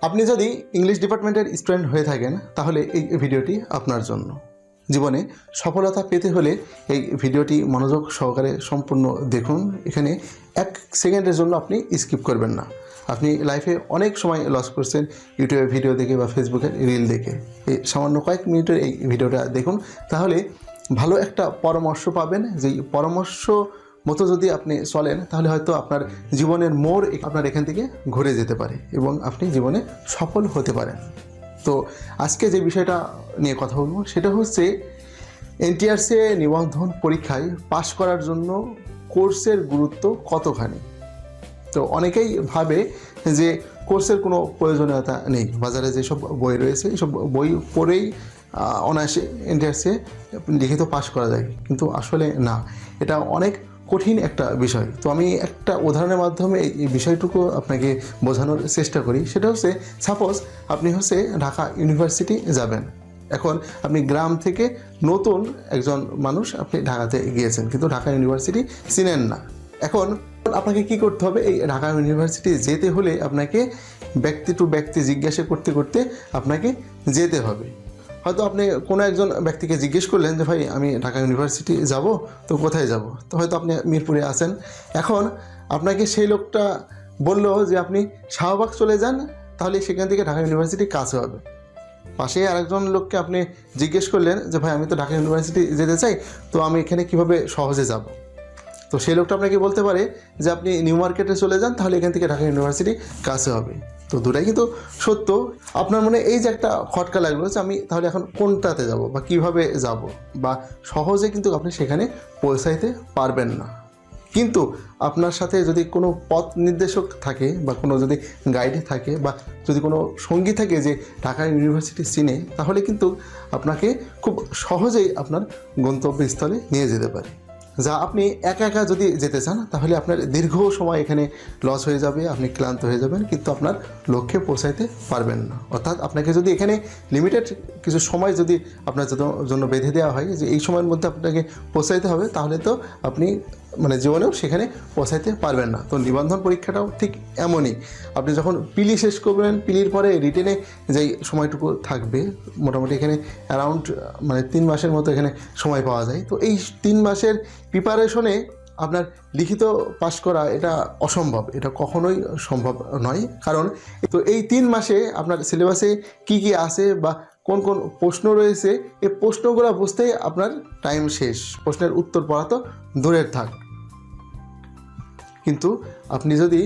আপনি যদি ইংলিশ ডিপার্টমেন্টের স্টুডেন্ট হয়ে থাকেন তাহলে এই ভিডিওটি আপনার জন্য। জীবনে সফলতা পেতে হলে এই ভিডিওটি মনোযোগ সহকারে সম্পূর্ণ দেখুন। এখানে 1 সেকেন্ডের জন্য আপনি স্কিপ করবেন না। আপনি লাইফে অনেক সময় লস করছেন ইউটিউবে ভিডিও দেখে বা ফেসবুকের রিল দেখে। এই সামান্য কয়েক মিনিটের এই ভিডিওটা দেখুন, তাহলে ভালো একটা পরামর্শ পাবেন। যেই পরামর্শ মতো যদি আপনি চলেন তাহলে হয়তো আপনার জীবনের মোড় আপনার এখান থেকে ঘুরে যেতে পারে এবং আপনি জীবনে সফল হতে পারেন। তো আজকে যে বিষয়টা নিয়ে কথা বলবো সেটা হচ্ছে এনটিআরসি নিবন্ধন পরীক্ষায় পাশ করার জন্য কোর্সের গুরুত্ব কতখানি। তো অনেকেই ভাবে যে কোর্সের কোনো প্রয়োজনীয়তা নেই, বাজারে যেসব বই রয়েছে এইসব বই পড়েই অনায়াসে এনটিআরসি লিখিত পাশ করা যায়, কিন্তু আসলে না, এটা অনেক কঠিন একটা বিষয়। তো আমি একটা উদাহরণের মাধ্যমে এই বিষয়টুকু আপনাকে বোঝানোর চেষ্টা করি। সেটা হচ্ছে, সাপোজ আপনি ঢাকা ইউনিভার্সিটি যাবেন। এখন আপনি গ্রাম থেকে নতুন একজন মানুষ, আপনি ঢাকাতে গিয়েছেন কিন্তু ঢাকা ইউনিভার্সিটি চিনেন না। এখন আপনাকে কি করতে হবে? এই ঢাকা ইউনিভার্সিটি যেতে হলে আপনাকে ব্যক্তি টু ব্যক্তি জিজ্ঞাসা করতে করতে আপনাকে যেতে হবে। হয়তো আপনি কোনো একজন ব্যক্তিকে জিজ্ঞেস করলেন যে ভাই আমি ঢাকা ইউনিভার্সিটি যাব, তো কোথায় যাব? তো হয়তো আপনি মিরপুরে আছেন। এখন আপনাকে সেই লোকটা বললো যে আপনি শাহবাগ চলে যান, তাহলে সেখান থেকে ঢাকা ইউনিভার্সিটি কাছে হবে। পাশে আরেকজন লোককে আপনি জিজ্ঞেস করলেন যে ভাই আমি তো ঢাকা ইউনিভার্সিটি যেতে চাই, তো আমি এখানে কিভাবে সহজে যাব? তো সেই লোকটা আপনাকে বলতে পারে যে আপনি নিউ মার্কেটে চলে যান, তাহলে এখান থেকে ঢাকা ইউনিভার্সিটি কাছে হবে। তো দুটাই কিন্তু সত্য। আপনার মনে এই যে একটা খটকা লাগলো যে আমি তাহলে এখন কোনটাতে যাব বা কিভাবে যাব, বা সহজে কিন্তু আপনি সেখানে পৌঁছাইতে পারবেন না। কিন্তু আপনার সাথে যদি কোনো পথ নির্দেশক থাকে বা কোনো যদি গাইড থাকে বা যদি কোনো সঙ্গী থাকে যে ঢাকা ইউনিভার্সিটি চিনে, তাহলে কিন্তু আপনাকে খুব সহজেই আপনার গন্তব্যস্থলে নিয়ে যেতে পারে। যা আপনি একা একা যদি যেতে চান তাহলে আপনার দীর্ঘ সময় এখানে লস হয়ে যাবে, আপনি ক্লান্ত হয়ে যাবেন, কিন্তু আপনার লক্ষ্যে পৌঁছাইতে পারবেন না। অর্থাৎ আপনাকে যদি এখানে লিমিটেড কিছু সময় যদি আপনার জন্য বেঁধে দেওয়া হয় যে এই সময়ের মধ্যে আপনাকে পৌঁছাইতে হবে, তাহলে তো আপনি জীবনেও সেখানে পৌঁছাইতে পারবেন না। তো নিবন্ধন পরীক্ষাটাও ঠিক এমনই। আপনি যখন পিলি শেষ করবেন, পিলির পরে রিটেনে যেই সময়টুকু থাকবে, মোটামুটি এখানে অ্যারাউন্ড 3 মাসের মতো এখানে সময় পাওয়া যায়। তো এই 3 মাসের প্রিপারেশনে আপনার লিখিত পাশ করা এটা অসম্ভব, এটা কখনোই সম্ভব নয়। কারণ তো এই 3 মাসে আপনার সিলেবাসে কি কি আছে বা কোন কোন প্রশ্ন রয়েছে, এই প্রশ্নগুলো বুঝতেই আপনার টাইম শেষ। প্রশ্নের উত্তর পড়া তো দূরের থাক। কিন্তু আপনি যদি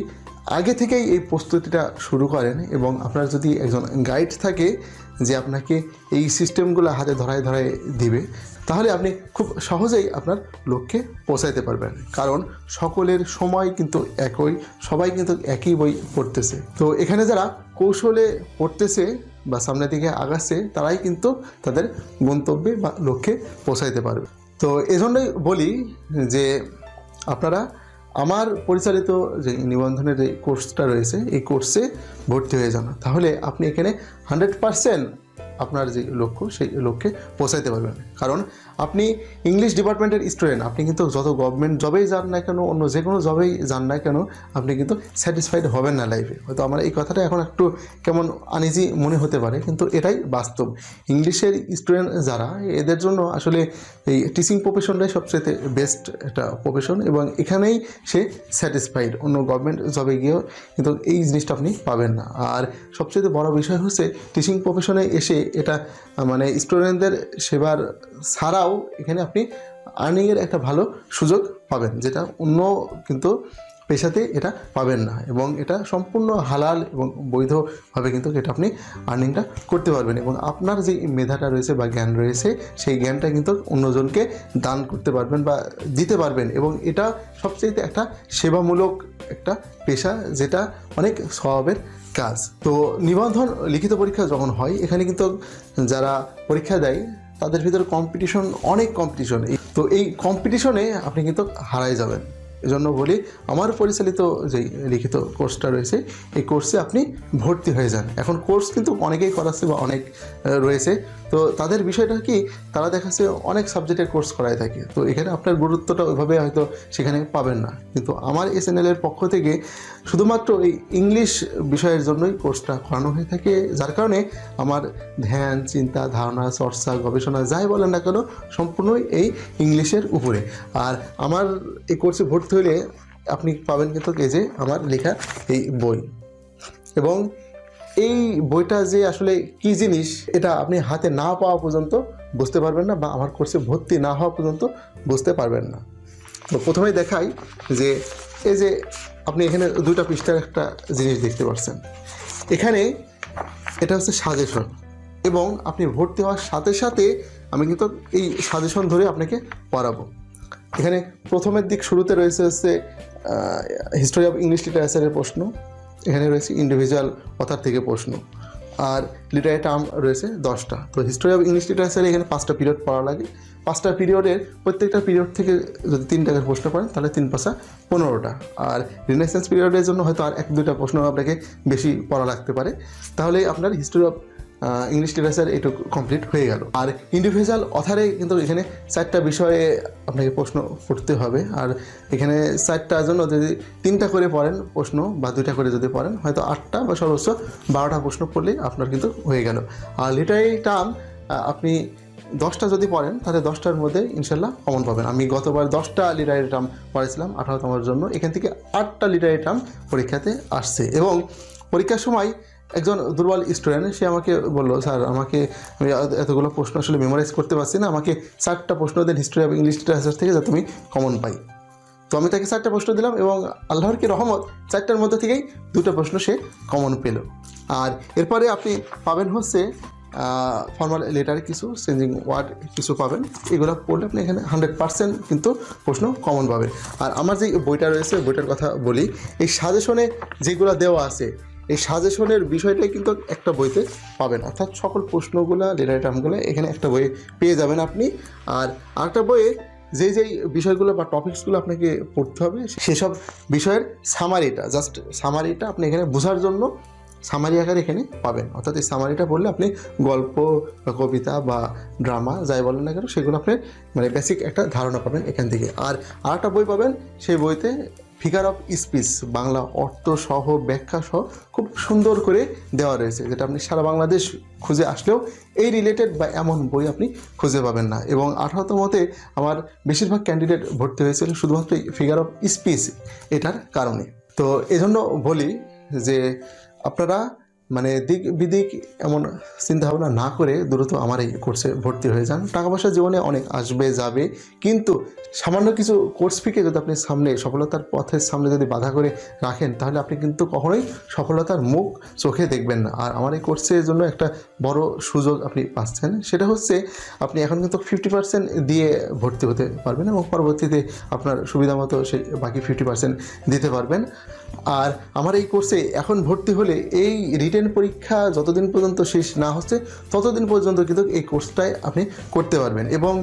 আগে থেকেই এই প্রস্তুতিটা শুরু করেন এবং আপনার যদি একজন গাইড থাকে যে আপনাকে এই সিস্টেমগুলো হাতে ধরায় ধরায় দিবে, তাহলে আপনি খুব সহজেই আপনার লক্ষ্যে পৌঁছাইতে পারবেন। কারণ সকলের সময় কিন্তু একই, সবাই কিন্তু একই বই পড়তেছে। তো এখানে যারা কৌশলে পড়তেছে বা সামনের দিকে আগাচ্ছে, তারাই কিন্তু তাদের গন্তব্যে বা লক্ষ্যে পৌঁছাইতে পারবে। তো এজন্যই বলি যে আপনারা আমার পরিচালিত যে নিবন্ধনের যে কোর্সটা রয়েছে, এই কোর্সে ভর্তি হয়ে যান। তাহলে আপনি এখানে 100% আপনার যে লক্ষ্য সেই লক্ষ্যে পৌঁছাইতে পারবেন। কারণ আপনি ইংলিশ ডিপার্টমেন্টের স্টুডেন্ট, আপনি কিন্তু যত গভর্নমেন্ট জবেই যান না কেন, অন্য যে কোনো জবেই যান না কেন, আপনি কিন্তু স্যাটিসফাইড হবেন না লাইফে। হয়তো আমার এই কথাটা এখন একটু কেমন আনইজি মনে হতে পারে, কিন্তু এটাই বাস্তব। ইংলিশের স্টুডেন্ট যারা, এদের জন্য আসলে এই টিচিং প্রফেশনটাই সবচেয়ে বেস্ট একটা প্রফেশন এবং এখানেই সে স্যাটিসফাইড। অন্য গভর্নমেন্ট জবে গিয়েও কিন্তু এই জিনিসটা আপনি পাবেন না। আর সবচেয়ে বড় বিষয় হচ্ছে টিচিং প্রফেশনে এসে এটা স্টুডেন্টদের সেবার ছাড়াও এখানে আপনি আর্নিংয়ের একটা ভালো সুযোগ পাবেন, যেটা অন্য কিন্তু পেশাতে এটা পাবেন না। এবং এটা সম্পূর্ণ হালাল এবং বৈধভাবে কিন্তু এটা আপনি আর্নিংটা করতে পারবেন এবং আপনার যে মেধাটা রয়েছে বা জ্ঞান রয়েছে, সেই জ্ঞানটা কিন্তু অন্যজনকে দান করতে পারবেন বা দিতে পারবেন। এবং এটা সবচেয়ে একটা সেবামূলক একটা পেশা, যেটা অনেক স্বভাবের কাজ। তো নিবন্ধন লিখিত পরীক্ষা যখন হয়, এখানে কিন্তু যারা পরীক্ষা দেয় তাদের ভিতরে কম্পিটিশন, অনেক কম্পিটিশন। তো এই কম্পিটিশনে আপনি কিন্তু হারাই যাবেন। এজন্য বলি আমার পরিচালিত যে লিখিত কোর্সটা রয়েছে এই কোর্সে আপনি ভর্তি হয়ে যান। এখন কোর্স কিন্তু অনেকেই করাচ্ছে বা অনেক রয়েছে, তো তাদের বিষয়টা কি তারা দেখাচ্ছে অনেক সাবজেক্টের কোর্স করায় থাকে, তো এখানে আপনার গুরুত্বটা ওইভাবে হয়তো সেখানে পাবেন না। কিন্তু আমার এই চ্যানেলের পক্ষ থেকে শুধুমাত্র এই ইংলিশ বিষয়ের জন্যই কোর্সটা করানো হয়ে থাকে, যার কারণে আমার ধ্যান, চিন্তা, ধারণা, চর্চা, গবেষণা যাই বলেন না কেন সম্পূর্ণই এই ইংলিশের উপরে। আর আমার এই কোর্সে ভর্তি হলে আপনি পাবেন কিন্তু এই যে আমার লেখা এই বই, এবং এই বইটা যে আসলে কী জিনিস এটা আপনি হাতে না পাওয়া পর্যন্ত বুঝতে পারবেন না, বা আমার কোর্সে ভর্তি না হওয়া পর্যন্ত বুঝতে পারবেন না। তো প্রথমেই দেখাই যে এই যে আপনি এখানে 2টা পৃষ্ঠার একটা জিনিস দেখতে পাচ্ছেন, এখানে এটা হচ্ছে সাজেশন, এবং আপনি ভর্তি হওয়ার সাথে সাথে আমি কিন্তু এই সাজেশন ধরে আপনাকে পড়াবো। এখানে প্রথমের দিক শুরুতে রয়েছে হচ্ছে হিস্টোরি অফ ইংলিশ লিটারেচারের প্রশ্ন, এখানে রয়েছে ইন্ডিভিজুয়াল অথার থেকে প্রশ্ন, আর লিটারি টার্ম রয়েছে 10টা। তো হিস্টোরি অফ ইংলিশ লিটারেচারে এখানে 5টা পিরিয়ড পড়া লাগে, 5টা পিরিয়ডের প্রত্যেকটা পিরিয়ড থেকে যদি 3টা প্রশ্ন পড়েন তাহলে 3 পাশা 15টা। আর রিনেসান্স পিরিয়ডের জন্য হয়তো আর 1-2টা প্রশ্ন আপনাকে বেশি পড়া লাগতে পারে, তাহলে আপনার হিস্টোরি অফ ইংলিশ লিটারেচার এটুকু কমপ্লিট হয়ে গেল। আর ইন্ডিভিজুয়াল অথারে কিন্তু এখানে 4টা বিষয়ে আপনাকে প্রশ্ন পড়তে হবে, আর এখানে 4টার জন্য যদি 3টা করে পড়েন প্রশ্ন বা 2টা করে যদি পড়েন হয়তো 8টা বা সর্বোচ্চ 12টা প্রশ্ন পড়লেই আপনার কিন্তু হয়ে গেল। আর লিটারি টার্ম আপনি 10টা যদি পড়েন তাহলে 10টার মধ্যে ইনশাল্লাহ কমন পাবেন। আমি গতবার 10টা লিটারি টার্ম পড়েছিলাম 18তমের জন্য, এখান থেকে 8টা লিটারি টার্ম পরীক্ষাতে আসছে। এবং পরীক্ষার সময় একজন দুর্বল স্টুডেন্ট সে আমাকে বললো, স্যার আমি এতগুলো প্রশ্ন আসলে মেমোরাইজ করতে পারছি না, আমাকে 4টা প্রশ্ন দেন হিস্ট্রি অফ ইংলিশ লিটারেচার থেকে যাতে আমি কমন পাই। তো আমি তাকে 4টা প্রশ্ন দিলাম, এবং আল্লাহর কি রহমত 4টার মধ্যে থেকেই 2টা প্রশ্ন সে কমন পেল। আর এরপরে আপনি পাবেন হচ্ছে ফর্মাল লেটারে কিছু চেঞ্জিং ওয়ার্ড কিছু পাবেন, এগুলো পড়লে আপনি এখানে 100% কিন্তু প্রশ্ন কমন পাবেন। আর আমার যে বইটা রয়েছে বইটার কথা বলি, এই সাজেশনে যেগুলো দেওয়া আছে এই সাজেশনের বিষয়টাই কিন্তু একটা বইতে পাবেন, অর্থাৎ সকল প্রশ্নগুলো লিটারি টার্মগুলো এখানে একটা বইয়ে পেয়ে যাবেন আপনি। আর আরেকটা বইয়ে যেই বিষয়গুলো বা টপিকসগুলো আপনাকে পড়তে হবে সেসব বিষয়ের সামারিটা, জাস্ট সামারিটা আপনি এখানে বোঝার জন্য সামারি আকারে এখানে পাবেন। অর্থাৎ এই সামারিটা পড়লে আপনি গল্প বা কবিতা বা ড্রামা যাই বলেন না কেন সেগুলো আপনি মানে বেসিক একটা ধারণা পাবেন এখান থেকে। আর আরেকটা বই পাবেন, সেই বইতে ফিগার অফ স্পিচ বাংলা অর্থ সহ ব্যাখ্যা সহ খুব সুন্দর করে দেওয়া রয়েছে, যেটা আপনি সারা বাংলাদেশ খুঁজে আসলেও এই রিলেটেড বা এমন বই আপনি খুঁজে পাবেন না। এবং 18তমতে আমার বেশিরভাগ ক্যান্ডিডেট ভর্তি হয়েছিল শুধুমাত্র এই ফিগার অফ স্পিচ এটার কারণে। তো এজন্য বলি যে আপনারা মানে দিক বিদিক এমন চিন্তাভাবনা না করে দ্রুত আমার এই কোর্সে ভর্তি হয়ে যান। টাকা পয়সা জীবনে অনেক আসবে যাবে, কিন্তু সামান্য কিছু কোর্স ফিকে যদি আপনি সামনে সফলতার পথের সামনে যদি বাধা করে রাখেন তাহলে আপনি কিন্তু কখনোই সফলতার মুখ চোখে দেখবেন না। আর আমার এই কোর্সের জন্য একটা বড় সুযোগ আপনি পাচ্ছেন, সেটা হচ্ছে আপনি এখন কিন্তু 50% দিয়ে ভর্তি হতে পারবেন, এবং পরবর্তীতে আপনার সুবিধা মতো সেই বাকি 50% দিতে পারবেন। আর আমার এই কোর্সে এখন ভর্তি হলে এই রিটেন পরীক্ষা যতদিন পর্যন্ত শেষ না হচ্ছে ততদিন পর্যন্ত কিন্তু এই কোর্সটাই আপনি করতে পারবেন, এবং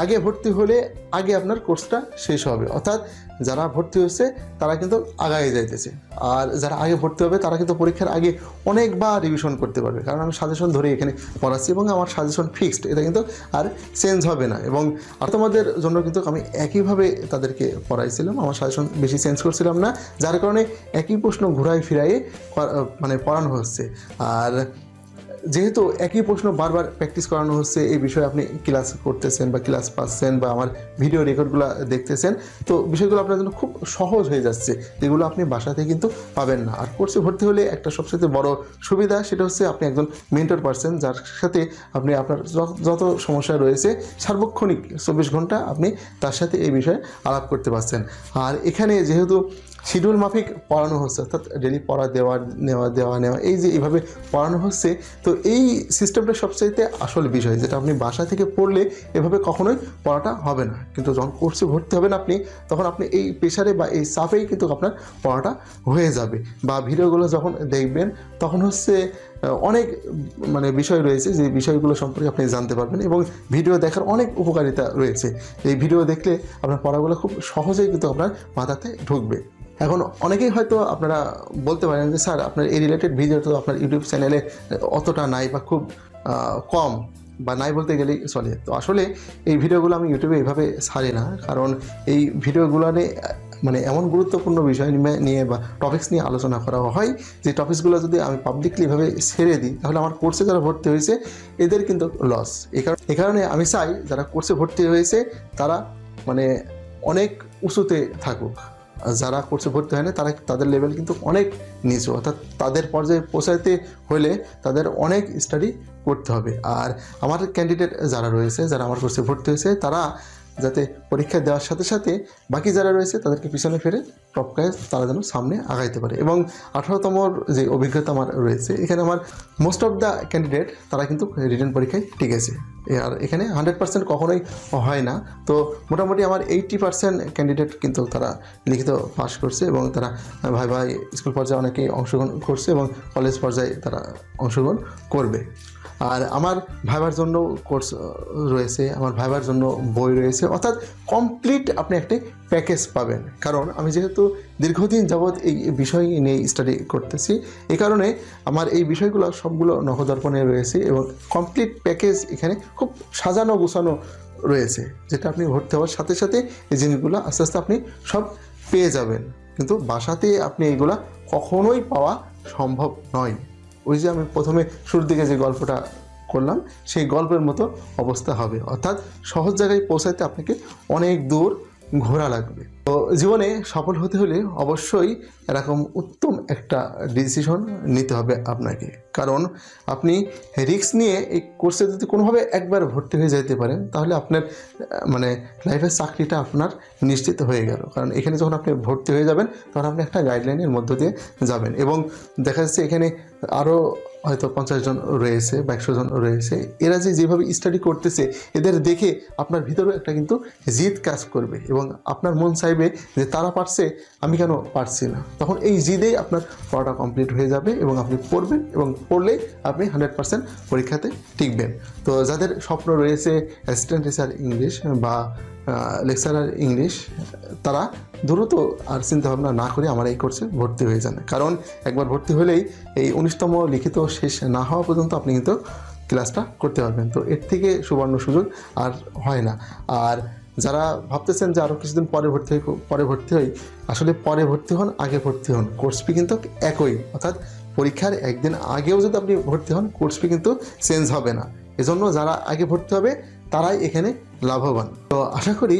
আগে ভর্তি হলে আগে আপনার কোর্সটা শেষ হবে। অর্থাৎ যারা ভর্তি হচ্ছে তারা কিন্তু আগায় যাইতেছে, আর যারা আগে ভর্তি হবে তারা কিন্তু পরীক্ষার আগে অনেকবার রিভিশন করতে পারবে, কারণ আমি সাজেশন ধরে এখানে পড়াচ্ছি এবং আমার সাজেশন ফিক্সড, এটা কিন্তু আর চেঞ্জ হবে না। এবং আর তোমাদের জন্য কিন্তু আমি একইভাবে তাদেরকে পড়াইছিলাম, আমার সাজেশন বেশি চেঞ্জ করছিলাম না, যার কারণে একই প্রশ্ন ঘুরাই ফিরাই মানে পড়ানো হচ্ছে। আর যেহেতু একই প্রশ্ন বারবার প্র্যাকটিস করানো হচ্ছে, এই বিষয়ে আপনি ক্লাস করতেছেন বা ক্লাস পাচ্ছেন বা আমার ভিডিও রেকর্ডগুলো দেখতেছেন, তো বিষয়গুলো আপনার জন্য খুব সহজ হয়ে যাচ্ছে, যেগুলো আপনি বাসাতে কিন্তু পাবেন না। আর কোর্সে ভর্তি হলে একটা সবচেয়ে বড় সুবিধা সেটা হচ্ছে আপনি একজন মেন্টর পারসন, যার সাথে আপনি আপনার যত সমস্যা রয়েছে সার্বক্ষণিক 24 ঘন্টা আপনি তার সাথে এই বিষয়ে আলাপ করতে পারছেন। আর এখানে যেহেতু শিডিউল মাফিক পড়ানো হচ্ছে, অর্থাৎ ডেলি পড়া নেওয়া এই যে এইভাবে পড়ানো হচ্ছে। তো এই সিস্টেমটা সবচাইতে আসল বিষয়, যেটা আপনি বাসা থেকে পড়লে এভাবে কখনোই পড়াটা হবে না। কিন্তু যখন কোর্সে ভর্তি হবেন আপনি, তখন আপনি এই প্রেশারে বা এই চাপেই কিন্তু আপনার পড়াটা হয়ে যাবে। বা ভিডিওগুলো যখন দেখবেন তখন হচ্ছে অনেক বিষয় রয়েছে, যে বিষয়গুলো সম্পর্কে আপনি জানতে পারবেন, এবং ভিডিও দেখার অনেক উপকারিতা রয়েছে। এই ভিডিও দেখলে আপনার পড়াগুলো খুব সহজেই কিন্তু আপনার মাথাতে ঢুকবে। এখন অনেকেই হয়তো আপনারা বলতে পারেন যে স্যার আপনার এই রিলেটেড ভিডিও তো আপনার ইউটিউব চ্যানেলে অতটা নাই বা খুব কম, বা নাই বলতে গেলেই চলে। তো আসলে এই ভিডিওগুলো আমি ইউটিউবে এইভাবে ছাড়ি না, কারণ এই ভিডিওগুলো এমন গুরুত্বপূর্ণ বিষয় নিয়ে বা টপিকস নিয়ে আলোচনা করা হয়, যে টপিকসগুলো যদি আমি পাবলিকলি এভাবে ছেড়ে দিই তাহলে আমার কোর্সে যারা ভর্তি হয়েছে এদের কিন্তু লস। এই কারণে আমি চাই যারা কোর্সে ভর্তি হয়েছে তারা অনেক উঁচুতে থাকুক, যারা কোর্সে ভর্তি হয় না তাদের লেভেল কিন্তু অনেক নিচু, অর্থাৎ তাদের পর্যায়ে পৌঁছাতে হলে তাদের অনেক স্টাডি করতে হবে। আর আমার ক্যান্ডিডেট যারা রয়েছে, যারা আমার কোর্সে ভর্তি হয়েছে, তারা যাতে পরীক্ষা দেওয়ার সাথে সাথে বাকি যারা রয়েছে তাদেরকে পিছনে ফেরে টপকায় তারা যেন সামনে আগাইতে পারে। এবং 18তমর যে অভিজ্ঞতা আমার রয়েছে, এখানে আমার মোস্ট অফ দ্য ক্যান্ডিডেট তারা কিন্তু রিটেন পরীক্ষায় টিকেছে। আর এখানে 100% কখনোই হয় না। তো মোটামুটি আমার 80% ক্যান্ডিডেট কিন্তু তারা লিখিত পাস করছে, এবং তারা ভাই স্কুল পর্যায়ে অনেকেই অংশগ্রহণ করছে এবং কলেজ পর্যায়ে তারা অংশগ্রহণ করবে। আর আমার ভাইবার জন্য কোর্স রয়েছে, আমার ভাইবার জন্য বই রয়েছে, অর্থাৎ কমপ্লিট আপনি একটি প্যাকেজ পাবেন। কারণ আমি যেহেতু দীর্ঘদিন যাবৎ এই বিষয় নিয়ে স্টাডি করতেছি, এই কারণে আমার এই বিষয়গুলো সবগুলো নখদর্পণে রয়েছে, এবং কমপ্লিট প্যাকেজ এখানে খুব সাজানো গোছানো রয়েছে, যেটা আপনি ভর্তি হওয়ার সাথে সাথে এই জিনিসগুলো আস্তে আস্তে আপনি সব পেয়ে যাবেন। কিন্তু বাসাতে আপনি এইগুলা কখনোই পাওয়া সম্ভব নয়। ওই যে আমি প্রথমে শুরুর দিকে যে গল্পটা করলাম, সেই গল্পের মতো অবস্থা হবে, অর্থাৎ সহজ জায়গায় পৌঁছাতে আপনাকে অনেক দূর ঘোরা লাগবে। তো জীবনে সফল হতে হলে অবশ্যই এরকম উত্তম একটা ডিসিশন নিতে হবে আপনাকে। কারণ আপনি রিস্ক নিয়ে এই কোর্সে যদি কোনোভাবে একবার ভর্তি হয়ে যেতে পারেন, তাহলে আপনার লাইফের চাকরিটা আপনার নিশ্চিত হয়ে গেল। কারণ এখানে যখন আপনি ভর্তি হয়ে যাবেন তখন আপনি একটা গাইডলাইনের মধ্য দিয়ে যাবেন, এবং দেখা যাচ্ছে এখানে আরও হয়তো 50 জন রয়েছে বা 100 জন রয়েছে। এরা যেভাবে স্টাডি করতেছে, এদের দেখে আপনার ভিতরেও একটা কিন্তু জিদ কাজ করবে, এবং আপনার মন চাইবে যে তারা পারছে, আমি কেন পারছি না। তখন এই জিদেই আপনার পড়াটা কমপ্লিট হয়ে যাবে, এবং আপনি পড়বেন, এবং পড়লেই আপনি 100% পরীক্ষাতে টিকবেন। তো যাদের স্বপ্ন রয়েছে অ্যাসিস্ট্যান্ট টিচার ইংলিশ বা লেকচারার ইংলিশ, তারা দ্রুত আর চিন্তাভাবনা না করে আমার এই কোর্সে ভর্তি হয়ে যান। কারণ একবার ভর্তি হলেই এই 19তম লিখিত শেষ না হওয়া পর্যন্ত আপনি কিন্তু ক্লাসটা করতে পারবেন। তো এর থেকে সুবর্ণ সুযোগ আর হয় না। আর যারা ভাবতেছেন যে আরও কিছুদিন পরে ভর্তি হই, আসলে পরে ভর্তি হন, আগে ভর্তি হন, কোর্স ফি কিন্তু একই। অর্থাৎ পরীক্ষার একদিন আগেও যদি আপনি ভর্তি হন, কোর্স ফি কিন্তু চেঞ্জ হবে না। এজন্য যারা আগে ভর্তি হবে তারাই এখানে লাভবান। তো আশা করি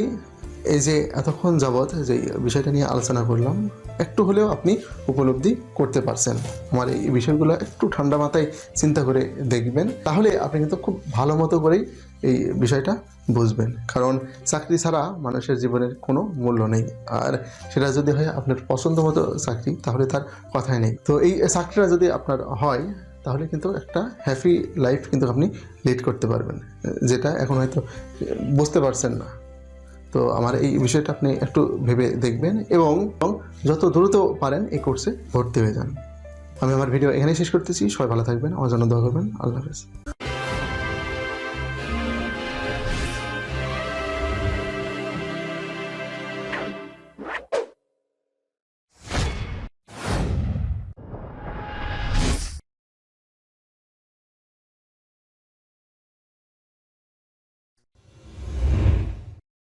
এই যে এতক্ষণ যাবৎ যে বিষয়টা নিয়ে আলোচনা করলাম, একটু হলেও আপনি উপলব্ধি করতে পারছেন। আমার এই বিষয়গুলো একটু ঠান্ডা মাথায় চিন্তা করে দেখবেন, তাহলে আপনি কিন্তু খুব ভালো মতো করেই এই বিষয়টা বুঝবেন। কারণ চাকরি ছাড়া মানুষের জীবনের কোনো মূল্য নেই, আর সেটা যদি হয় আপনার পছন্দ মতো চাকরি, তাহলে তার কথাই নেই। তো এই চাকরিটা যদি আপনার হয়, তাহলে কিন্তু একটা হ্যাপি লাইফ কিন্তু আপনি লিড করতে পারবেন, যেটা এখন হয়তো বুঝতে পারছেন না। তো আমার এই বিষয়টা আপনি একটু ভেবে দেখবেন, এবং যত দ্রুত পারেন এই কোর্সে ভর্তি হয়ে যান। আমি আমার ভিডিও এখানেই শেষ করতেছি। সবাই ভালো থাকবেন, আমার জন্য দোয়া করবেন। আল্লাহ হাফেজ।